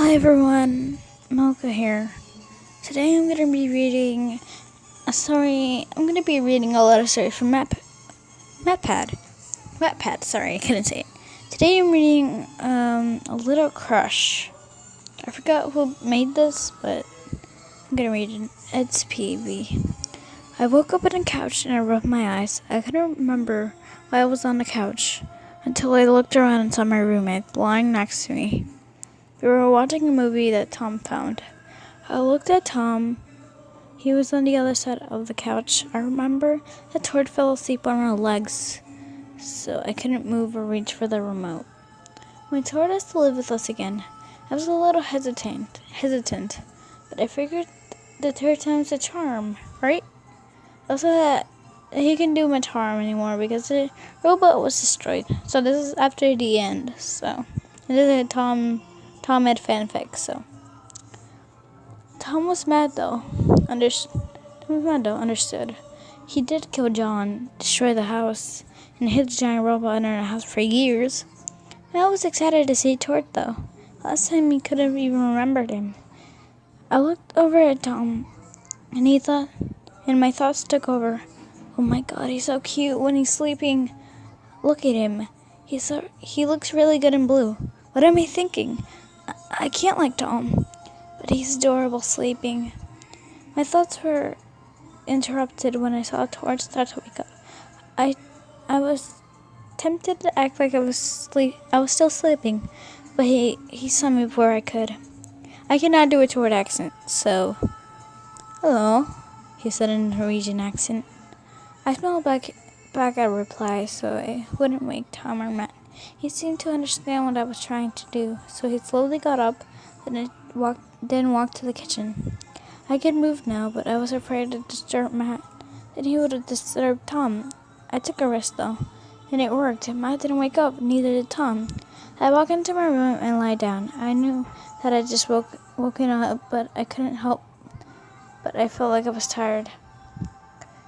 Hi everyone, Malka here. Today I'm gonna be reading a story. I'm gonna be reading a lot of stories from Wattpad. Sorry, I couldn't say it. Today I'm reading A Little Crush. I forgot who made this, but I'm gonna read it. It's PV. I woke up on the couch and I rubbed my eyes. I couldn't remember why I was on the couch until I looked around and saw my roommate lying next to me. We were watching a movie that Tom found. I looked at Tom. He was on the other side of the couch. I remember that Tord fell asleep on our legs, so I couldn't move or reach for the remote. When Tord asked to live with us again, I was a little hesitant, but I figured the third time's a charm, right? Also that he can do much harm anymore because the robot was destroyed. So this is after the end, so this is a Tom made fanfic, so Tom was mad though. Understood. He did kill John, destroy the house, and hid the giant robot under the house for years. I was excited to see Tord though. Last time he could have even remembered him. I looked over at Tom, and my thoughts took over. Oh my god, he's so cute when he's sleeping. Look at him. He looks really good in blue. What am I thinking? I can't like Tom, but he's adorable sleeping. My thoughts were interrupted when I saw Tord start to wake up. I was tempted to act like I was still sleeping, but he saw me before I could. I cannot do a Tord accent, so hello, he said in a Norwegian accent. I smiled back a reply so I wouldn't wake Tom or Matt. He seemed to understand what I was trying to do, so he slowly got up, then walked to the kitchen. I could move now, but I was afraid to disturb Matt. Then he would have disturbed Tom. I took a risk though, and it worked. Matt didn't wake up, neither did Tom. I walked into my room and lay down. I knew that I just woken up, but I couldn't help. But I felt like I was tired.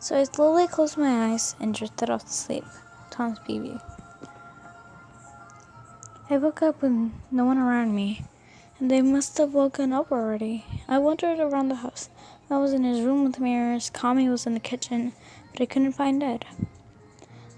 So I slowly closed my eyes and drifted off to sleep. Tom's baby. I woke up with no one around me, and they must have woken up already. I wandered around the house. I was in his room with mirrors. Kami was in the kitchen, but I couldn't find Ed.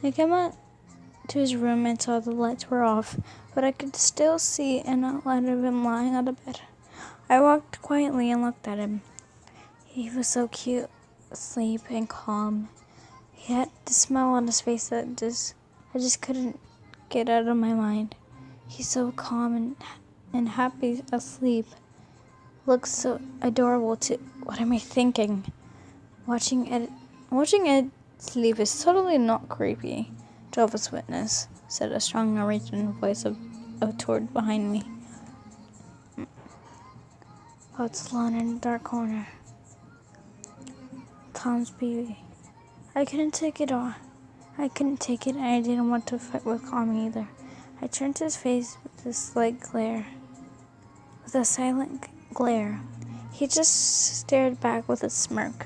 I came out to his room and saw the lights were off, but I could still see an outline of him lying on the bed. I walked quietly and looked at him. He was so cute, asleep and calm. He had this smile on his face that I just couldn't get out of my mind. He's so calm and happy asleep. Looks so adorable too. What am I thinking? Watching Ed sleep is totally not creepy. Jehovah's Witness, said a strong Norwegian voice of Tord behind me. It's alone in the dark corner. Tom's baby. I couldn't take it, and I didn't want to fight with Kami either. I turned to his face with a silent glare. He just stared back with a smirk.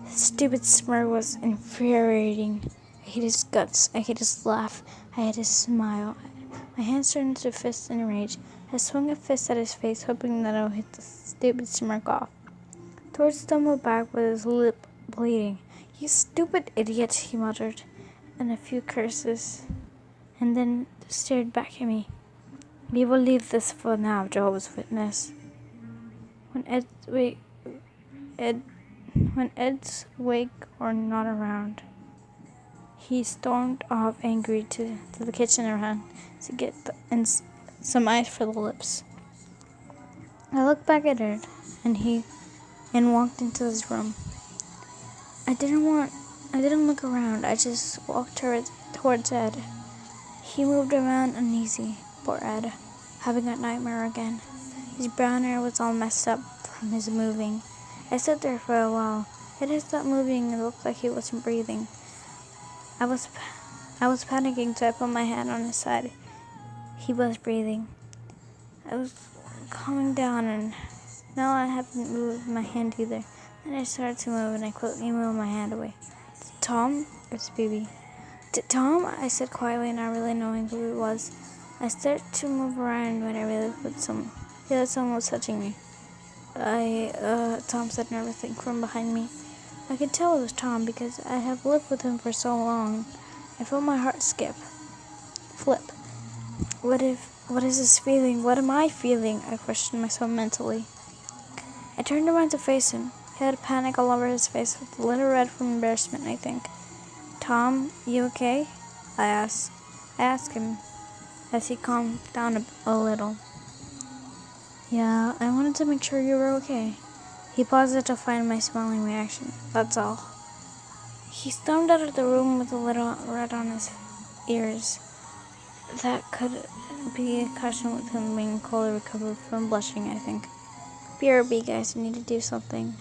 His stupid smirk was infuriating. I hate his guts. I hate his laugh. I hate his smile. My hands turned into fists in rage. I swung a fist at his face, hoping that I would hit the stupid smirk off. Tord stumbled back with his lip bleeding. "You stupid idiot," he muttered, and a few curses, and then stared back at me. "We will leave this for now, Jehovah's Witness." When Ed's awake or not around, he stormed off angry to the kitchen around to get some ice for the lips. I looked back at Ed, and walked into his room. I didn't look around. I just walked towards Ed. He moved around uneasy. Poor Ed, having a nightmare again. His brown hair was all messed up from his moving. I stood there for a while. Ed had stopped moving and looked like he wasn't breathing. I was panicking, so I put my hand on his side. He was breathing. I was calming down, and now I haven't moved my hand either. Then I started to move, and I quickly moved my hand away. "Tom?" It's baby. "Tom?" I said quietly, not really knowing who it was. I started to move around, but I really put some Yeah, someone was touching me. Tom said nervously from behind me. I could tell it was Tom because I have lived with him for so long. I felt my heart flip. What is this feeling? What am I feeling? I questioned myself mentally. I turned around to face him. He had panic all over his face, with a little red from embarrassment, I think. Tom, you okay? I asked him as he calmed down a little. Yeah, I wanted to make sure you were okay. He paused to find my smiling reaction. That's all. He stormed out of the room with a little red on his ears. That could be a caution with him being fully recovered from blushing, I think. BRB, guys, I need to do something.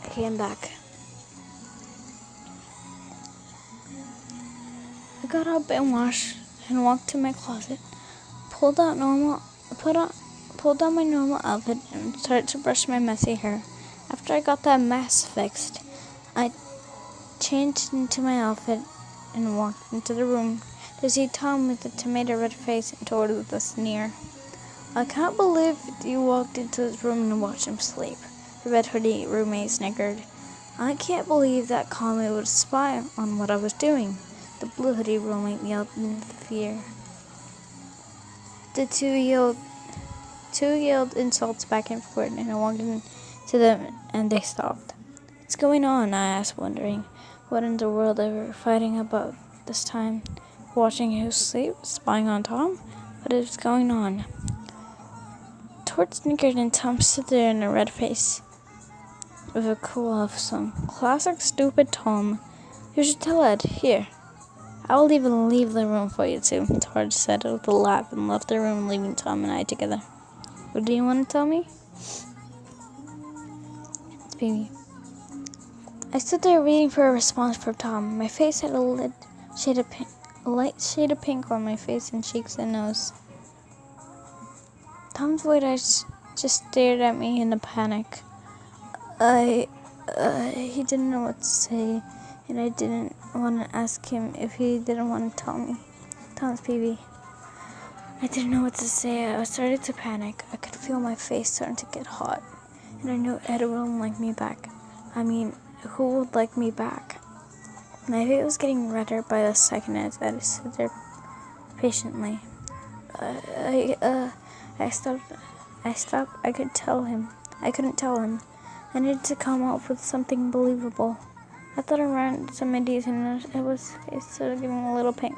Okay, I'm back. I got up and washed and walked to my closet, pulled out my normal outfit and started to brush my messy hair. After I got that mess fixed, I changed into my outfit and walked into the room to see Tom with a tomato red face and told with a sneer. I can't believe you walked into his room and watched him sleep, the red hoodie roommate snickered. I can't believe that Conley would spy on what I was doing, the blue hoodie roommate yelled in fear. The two yelled insults back and forth, and I walked into them and they stopped. What's going on? I asked, wondering what in the world they were fighting about this time. Watching him sleep, spying on Tom? What is going on? Tort snickered and Tom stood there in a red face with a cool off song. Classic stupid Tom. You should tell Ed. Here. I will even leave the room for you two, Tord said with a laugh and left the room, leaving Tom and I together. What do you want to tell me? It's Baby. I stood there waiting for a response from Tom. My face had a light shade of pink on my face and cheeks and nose. Tom's white eyes just stared at me in a panic. He didn't know what to say, and I didn't want to ask him if he didn't want to tell me. Tom's PV. I didn't know what to say. I started to panic. I could feel my face starting to get hot, and I knew Ed wouldn't like me back. I mean, who would like me back? My face was getting redder by the second as I stood there patiently. I stopped. I couldn't tell him. I needed to come up with something believable. I thought around some ideas and it started getting a little pink.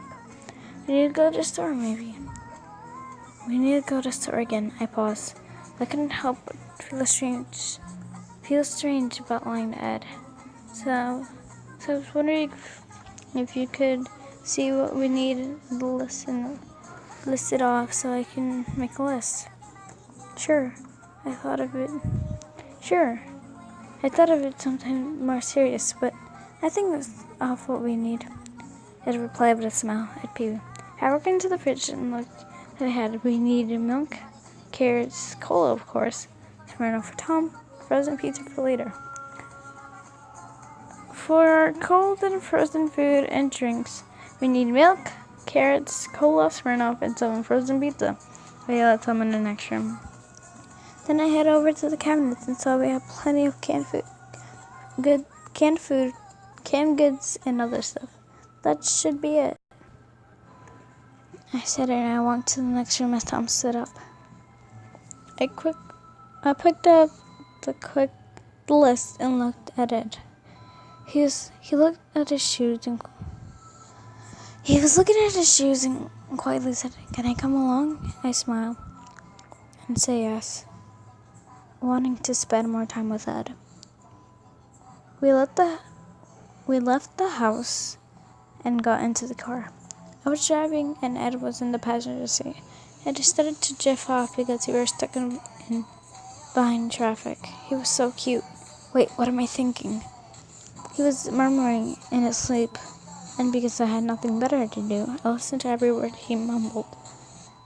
We need to go to the store, maybe. We need to go to the store again. I paused. I couldn't help but feel strange about lying to Ed. So I was wondering if you could see what we need in the list and list it off so I can make a list. Sure. I thought of it something more serious, but I think that's off what we need. Ed replied with a smile at Peewee. I walked into the fridge and looked at ahead. We needed milk, carrots, cola, of course, Smirnoff for Tom, frozen pizza for later. For our cold and frozen food and drinks, we need milk, carrots, cola, Smirnoff, and some frozen pizza. I yelled at Tom in the next room. Then I head over to the cabinets and saw we had plenty of canned goods, and other stuff. That should be it. I said it and I walked to the next room as Tom stood up. I picked up the list and looked at it. He looked at his shoes and he was looking at his shoes and quietly said, "Can I come along?" I smiled and said yes, wanting to spend more time with Ed. We left the house and got into the car. I was driving and Ed was in the passenger seat. I decided to drift off because we were stuck in behind traffic. He was so cute. Wait, what am I thinking? He was murmuring in his sleep, and because I had nothing better to do, I listened to every word he mumbled.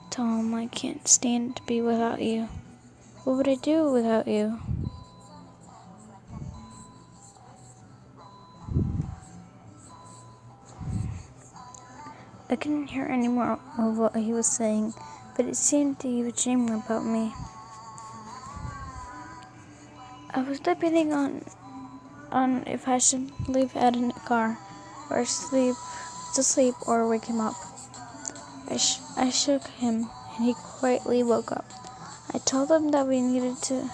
Tom, I can't stand to be without you. What would I do without you? I couldn't hear any more of what he was saying, but it seemed that he was dreaming about me. I was debating on if I should leave Ed in the car or sleep or wake him up. I shook him and he quietly woke up. I told him that we needed to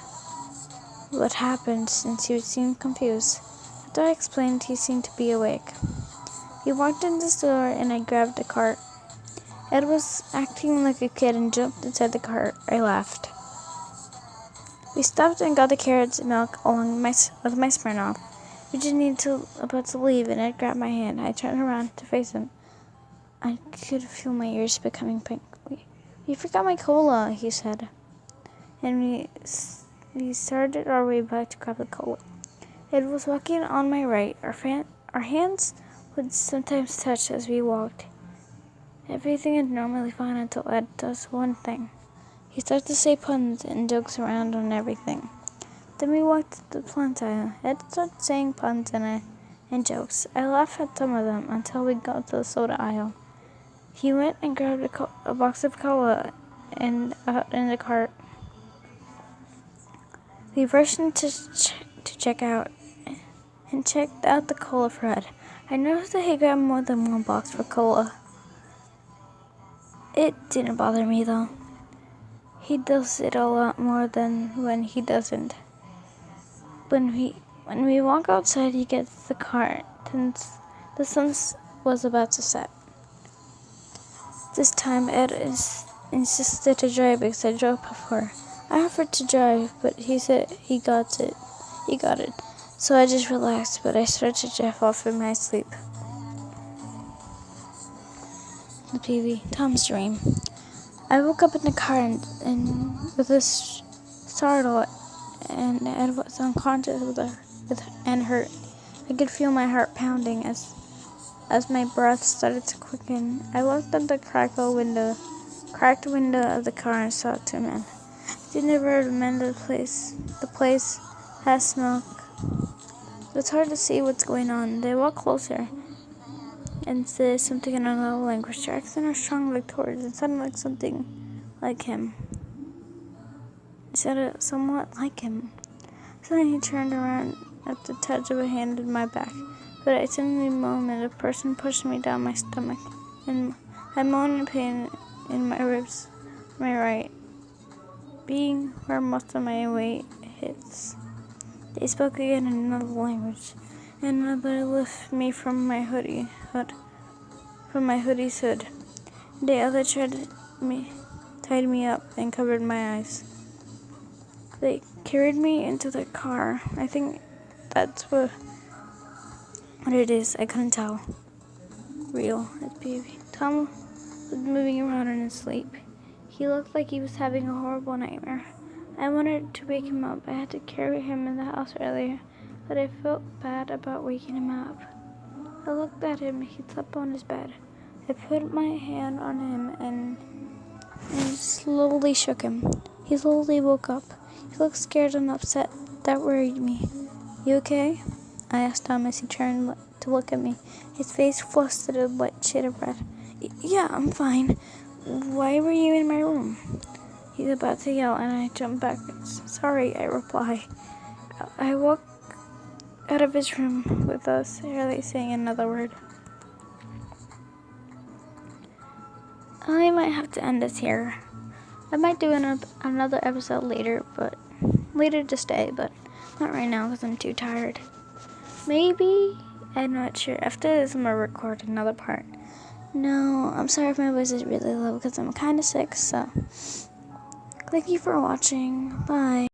what happened since he seemed confused. After I explained, he seemed to be awake. He walked in the store and I grabbed the cart. Ed was acting like a kid and jumped inside the cart. I laughed. We stopped and got the carrots and milk along with my Smirnoff. We just about to leave and Ed grabbed my hand. I turned around to face him. I could feel my ears becoming pink. You forgot my cola, he said. And we started our way back to grab the cola. Ed was walking on my right. Our hands would sometimes touch as we walked. Everything is normally fine until Ed does one thing. He starts to say puns and jokes around on everything. Then we walked to the plant aisle. Ed started saying puns and jokes. I laughed at some of them until we got to the soda aisle. He went and grabbed a box of cola in the cart. We rushed in to check out and checked out the cola for Ed. I noticed that he grabbed more than one box for cola. It didn't bother me though. He does it a lot more than when he doesn't. When we walk outside, he gets the cart since the sun was about to set. This time, Ed insisted to drive because I drove before. I offered to drive, but he said he got it. So I just relaxed, but I started to drive off in my sleep. The PV, Tom's dream. I woke up in the car and with a startle, and Ed was unconscious and hurt. I could feel my heart pounding as my breath started to quicken. I looked at the cracked window of the car and saw two men. They never remembered the place. The place has smoke. It's hard to see what's going on. They walk closer and say something in another language. Their accent are strong like towards and sounded like something like him. It sounded somewhat like him. Suddenly he turned around at the touch of a hand in my back. But at any moment, a person pushed me down my stomach, and I moaned in pain in my ribs, my right, being where most of my weight hits. They spoke again in another language, and another lifted me from my hoodie's hood. The other tied me up and covered my eyes. They carried me into the car. I think that's what it is. I couldn't tell. Real, it's baby. Tom was moving around in his sleep. He looked like he was having a horrible nightmare. I wanted to wake him up. I had to carry him in the house earlier, but I felt bad about waking him up. I looked at him. He slept on his bed. I put my hand on him and slowly shook him. He slowly woke up. He looked scared and upset. That worried me. You okay? I asked Tom as he turned to look at me. His face flushed a light shade of red. Yeah, I'm fine. Why were you in my room? He's about to yell, and I jumped back. Sorry, I reply. I walked out of his room with us, barely saying another word. I might have to end this here. I might do another episode later this day, but not right now because I'm too tired. Maybe, I'm not sure. After this, I'm going to record another part. No, I'm sorry if my voice is really low because I'm kind of sick, so thank you for watching. Bye.